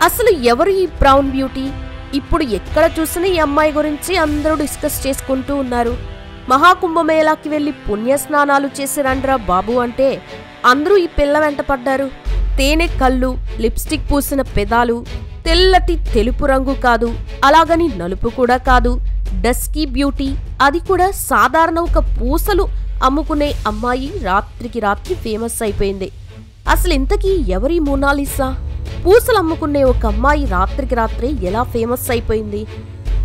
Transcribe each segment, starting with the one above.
అసలు ఎవరు ఈ బ్రౌన్ బ్యూటీ? ఇప్పుడు ఎక్కడ చూసినా ఈ అమ్మాయి గురించి అందరూ డిస్కస్ చేసుకుంటూ ఉన్నారు. మహాకుంభమేళాకి వెళ్లి పుణ్యస్నానాలు చేసి రండ్రా బాబు అంటే అందరూ ఈ పిల్ల వెంట పడ్డారు. తేనె కళ్ళు, లిప్స్టిక్ పూసిన పెదాలు, తెల్లటి తెలుపు రంగు కాదు, అలాగని నలుపు కూడా కాదు, డస్కీ బ్యూటీ, అది కూడా సాధారణ ఒక పూసలు అమ్ముకునే అమ్మాయి రాత్రికి రాత్రి ఫేమస్ అయిపోయింది. అసలు ఇంతకీ ఎవరి మోనాలిసా? పూసలు అమ్ముకునే ఒక అమ్మాయి రాత్రికి రాత్రి ఎలా ఫేమస్ అయిపోయింది?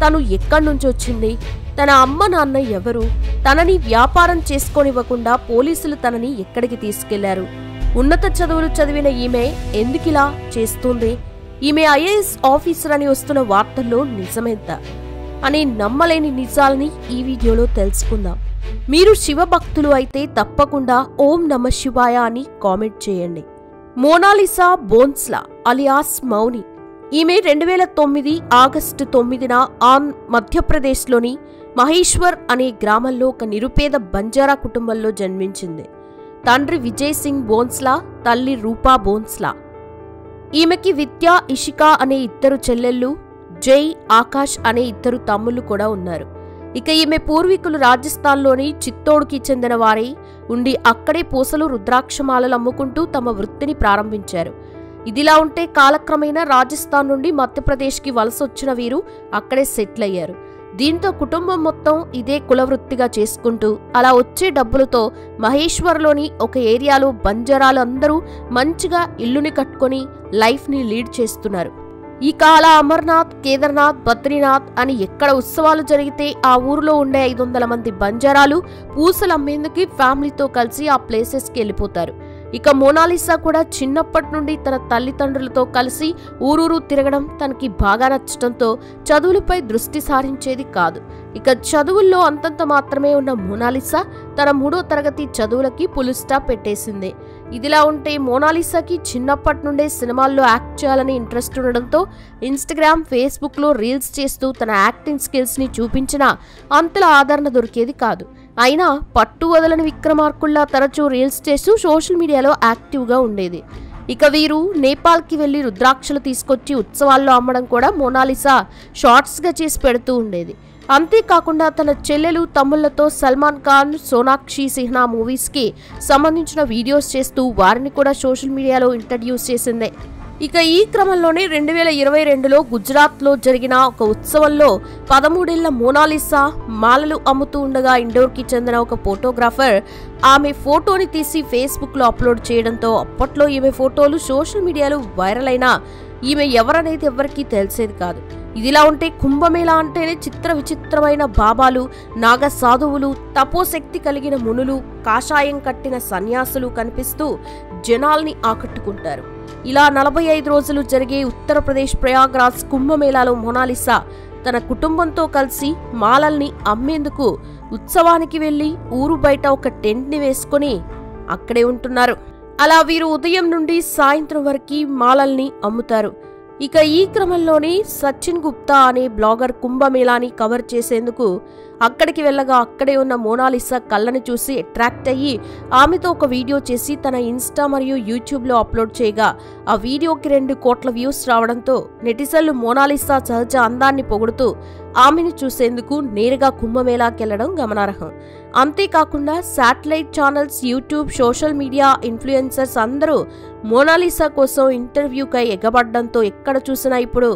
తను ఎక్కడి నుంచి వచ్చింది? తన అమ్మ నాన్న ఎవరు? తనని వ్యాపారం చేసుకోనివ్వకుండా పోలీసులు తనని ఎక్కడికి తీసుకెళ్లారు? ఉన్నత చదువులు చదివిన ఈమె ఎందుకిలా చేస్తుంది? ఈమె ఐఏఎస్ ఆఫీసర్ అని వస్తున్న వార్తల్లో నిజమెంత అని నమ్మలేని నిజాలని ఈ వీడియోలో తెలుసుకుందాం. మీరు శివభక్తులు అయితే తప్పకుండా ఓం నమ శివాయ అని కామెంట్ చేయండి. మోనాలిసా బోన్స్లా అలియాస్ మౌని. ఈమె 2009 ఆగస్టు 9న మధ్యప్రదేశ్లోని మహేశ్వర్ అనే గ్రామంలో ఒక నిరుపేద బంజారా కుటుంబంలో జన్మించింది. తండ్రి విజయ్ సింగ్ బోన్స్లా, తల్లి రూపా బోన్స్లా. ఈమెకి విద్యా, ఇషికా అనే ఇద్దరు చెల్లెళ్ళు, జై, ఆకాష్ అనే ఇద్దరు తమ్ముళ్ళు కూడా ఉన్నారు. ఇక ఈమె పూర్వీకులు రాజస్థాన్లోని చిత్తోడ్కి చెందిన వారై ఉండి అక్కడే పూసలు, రుద్రాక్షమాలలు అమ్ముకుంటూ తమ వృత్తిని ప్రారంభించారు. ఇదిలా ఉంటే కాలక్రమేణా రాజస్థాన్ నుండి మధ్యప్రదేశ్కి వలసొచ్చిన వీరు అక్కడే సెటిల్ అయ్యారు. దీంతో కుటుంబం మొత్తం ఇదే కులవృత్తిగా చేసుకుంటూ అలా వచ్చే డబ్బులతో మహేశ్వర్లోని ఒక ఏరియాలో బంజారాలు అందరూ మంచిగా ఇల్లుని కట్టుకొని లైఫ్ని లీడ్ చేస్తున్నారు. ఇక అలా అమర్నాథ్, కేదార్నాథ్, బద్రీనాథ్ అని ఎక్కడ ఉత్సవాలు జరిగితే ఆ ఊరిలో ఉండే 500 మంది బంజారాలు పూసలు అమ్మేందుకు ఫ్యామిలీతో కలిసి ఆ ప్లేసెస్కి వెళ్ళిపోతారు. ఇక మోనాలిసా కూడా చిన్నప్పటి నుండి తన తల్లిదండ్రులతో కలిసి ఊరూరు తిరగడం తనకి బాగా నచ్చడంతో చదువులపై దృష్టి సారించేది కాదు. ఇక చదువుల్లో అంతంత మాత్రమే ఉన్న మోనాలిసా తన 3వ తరగతి చదువులకి ఫుల్ స్టాప్ పెట్టేసింది. ఇదిలా ఉంటే మోనాలిసాకి చిన్నప్పటి నుండే సినిమాల్లో యాక్ట్ చేయాలని ఇంట్రెస్ట్ ఉండడంతో ఇన్స్టాగ్రామ్, ఫేస్బుక్లో రీల్స్ చేస్తూ తన యాక్టింగ్ స్కిల్స్ని చూపించినా అంతలా ఆదరణ దొరికేది కాదు. అయినా పట్టు వదలని విక్రమార్కుల్లా తరచూ రీల్స్ చేస్తూ సోషల్ మీడియాలో యాక్టివ్గా ఉండేది. ఇక వీరు నేపాల్కి వెళ్లి రుద్రాక్షలు తీసుకొచ్చి ఉత్సవాల్లో అమ్మడం కూడా మోనాలిసా షార్ట్స్గా చేసి పెడుతూ ఉండేది. అంతేకాకుండా తన చెల్లెలు, తమ్ముళ్లతో సల్మాన్ ఖాన్, సోనాక్షి సిన్హా మూవీస్కి సంబంధించిన వీడియోస్ చేస్తూ వారిని కూడా సోషల్ మీడియాలో ఇంట్రడ్యూస్ చేసిందే. ఇక ఈ క్రమంలోనే 2022లో గుజరాత్లో జరిగిన ఒక ఉత్సవంలో 13 ఏళ్ల మోనాలిసా మాలలు అమ్ముతూ ఉండగా ఇండోర్కి చెందిన ఒక ఫోటోగ్రాఫర్ ఆమె ఫోటోని తీసి ఫేస్బుక్లో అప్లోడ్ చేయడంతో అప్పట్లో ఈమె ఫోటోలు సోషల్ మీడియాలో వైరల్ అయినా ఈమె ఎవరనేది ఎవరికీ తెలిసేది కాదు. ఇదిలా ఉంటే కుంభమేళా అంటేనే చిత్ర విచిత్రమైన బాబాలు, నాగ సాధువులు, తపోశక్తి కలిగిన మునులు, కాషాయం కట్టిన సన్యాసులు కనిపిస్తూ జనాల్ని ఆకట్టుకుంటారు. ఇలా 45 రోజులు జరిగే ఉత్తరప్రదేశ్ ప్రయాగ్రాజ్ కుంభమేళాలో మోనాలిసా తన కుటుంబంతో కలిసి మాలల్ని అమ్మేందుకు ఉత్సవానికి వెళ్లి ఊరు బయట ఒక టెంట్ని వేసుకుని అక్కడే ఉంటున్నారు. అలా వీరు ఉదయం నుండి సాయంత్రం వరకు మాలల్ని అమ్ముతారు. ఇక ఈ క్రమంలోనే సచిన్ గుప్తా అనే బ్లాగర్ కుంభమేళాని కవర్ చేసేందుకు అక్కడికి వెళ్ళగా అక్కడే ఉన్న మోనాలిసా కళ్ళని చూసి అట్రాక్ట్ అయ్యి ఆమెతో ఒక వీడియో చేసి తన ఇన్స్టా మరియు యూట్యూబ్లో అప్లోడ్ చేయగా ఆ వీడియోకి 2 కోట్ల వ్యూస్ రావడంతో నెటిజన్లు మోనాలిసా సహజ అందాన్ని పొగుడుతూ ఆమెను చూసేందుకు నేరుగా కుంభమేళాకి వెళ్లడం గమనార్హం. అంతేకాకుండా satellite channels, YouTube, social media influencers అందరూ మోనాలిసా కోసం ఇంటర్వ్యూకై ఎగబడ్డంతో ఎక్కడ చూసినా ఇప్పుడు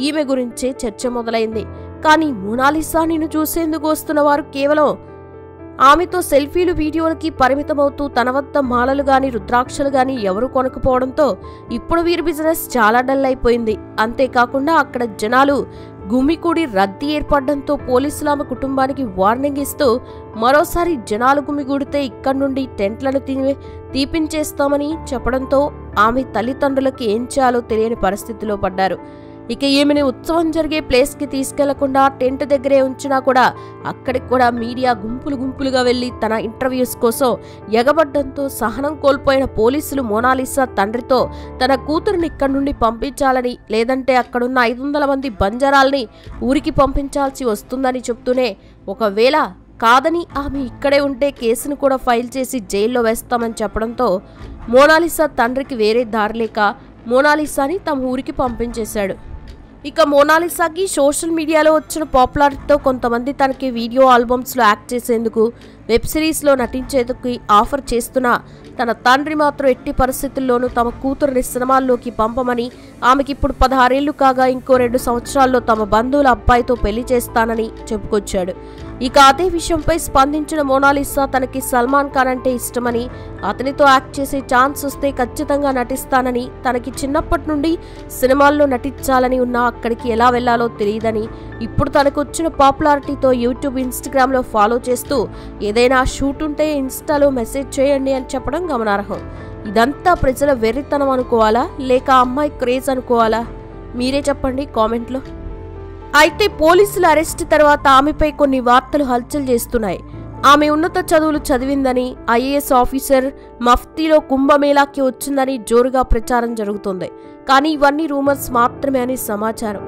ఈమె గురించే చర్చ మొదలైంది. కానీ మోనాలిసా నిన్ను చూసేందుకు వస్తున్న వారు కేవలం ఆమెతో సెల్ఫీలు, వీడియోలకి పరిమితమవుతూ తన వద్ద మాలలు గాని, రుద్రాక్షలు గాని ఎవరు కొనుక్కుపోవడంతో ఇప్పుడు వీరి బిజినెస్ చాలా డల్ అయిపోయింది. అంతేకాకుండా అక్కడ జనాలు గుమికూడి రద్దీ ఏర్పడడంతో పోలీసులు ఆమె కుటుంబానికి వార్నింగ్ ఇస్తూ మరోసారి జనాలు గుమిగూడితే ఇక్కడి నుండి టెంట్లను తీపించేస్తామని చెప్పడంతో ఆమె తల్లిదండ్రులకు ఏం చేయాలో తెలియని పరిస్థితిలో పడ్డారు. ఇక ఈమెని ఉత్సవం జరిగే ప్లేస్కి తీసుకెళ్లకుండా టెంట్ దగ్గరే ఉంచినా కూడా అక్కడికి కూడా మీడియా గుంపులుగా వెళ్లి తన ఇంటర్వ్యూస్ కోసం ఎగబడ్డంతో సహనం కోల్పోయిన పోలీసులు మోనాలిసా తండ్రితో తన కూతురిని ఇక్కడి నుండి పంపించాలని, లేదంటే అక్కడున్న 500 మంది బంజారాల్ని ఊరికి పంపించాల్సి వస్తుందని చెప్తూనే ఒకవేళ కాదని ఆమె ఇక్కడే ఉంటే కేసును కూడా ఫైల్ చేసి జైల్లో వేస్తామని చెప్పడంతో మోనాలిసా తండ్రికి వేరే దారి లేక మోనాలిసాని తమ ఊరికి పంపించేశాడు. ఇక మోనాలిసాకి సోషల్ మీడియాలో వచ్చిన పాపులారిటీతో కొంతమంది తనకి వీడియో ఆల్బమ్స్లో యాక్ట్ చేసేందుకు, వెబ్ సిరీస్లో నటించేందుకు ఆఫర్ చేస్తున్నా తన తండ్రి మాత్రం ఎట్టి పరిస్థితుల్లోనూ తమ కూతురుని సినిమాల్లోకి పంపమని, ఆమెకి ఇప్పుడు 16 ఏళ్లు కాగా ఇంకో 2 సంవత్సరాల్లో తమ బంధువుల అబ్బాయితో పెళ్లి చేస్తానని చెప్పుకొచ్చాడు. ఇక అదే విషయంపై స్పందించిన మోనాలిసా తనకి సల్మాన్ ఖాన్ అంటే ఇష్టమని, అతనితో యాక్ట్ చేసే ఛాన్స్ వస్తే ఖచ్చితంగా నటిస్తానని, తనకి చిన్నప్పటి నుండి సినిమాల్లో నటించాలని ఉన్నా అక్కడికి ఎలా వెళ్లాలో తెలియదని, ఇప్పుడు తనకు వచ్చిన పాపులారిటీతో యూట్యూబ్, ఇన్స్టాగ్రామ్లో ఫాలో చేస్తూ ఏదైనా షూట్ ఉంటే ఇన్స్టాలో మెసేజ్ చేయండి అని చెప్పడం గమనార్హం. ఇదంతా ప్రజల వెర్రితనం అనుకోవాలా లేక అమ్మాయి క్రేజ్ అనుకోవాలా? మీరే చెప్పండి కామెంట్లో. అయితే పోలీసుల అరెస్ట్ తర్వాత ఆమెపై కొన్ని వార్తలు హల్చల్ చేస్తున్నాయి. ఆమె ఉన్నత చదువులు చదివిందని, ఐఏఎస్ ఆఫీసర్, మఫ్తీలో కుంభమేళాకి వచ్చిందని జోరుగా ప్రచారం జరుగుతుంది. కానీ ఇవన్నీ రూమర్స్ మాత్రమే అని సమాచారం.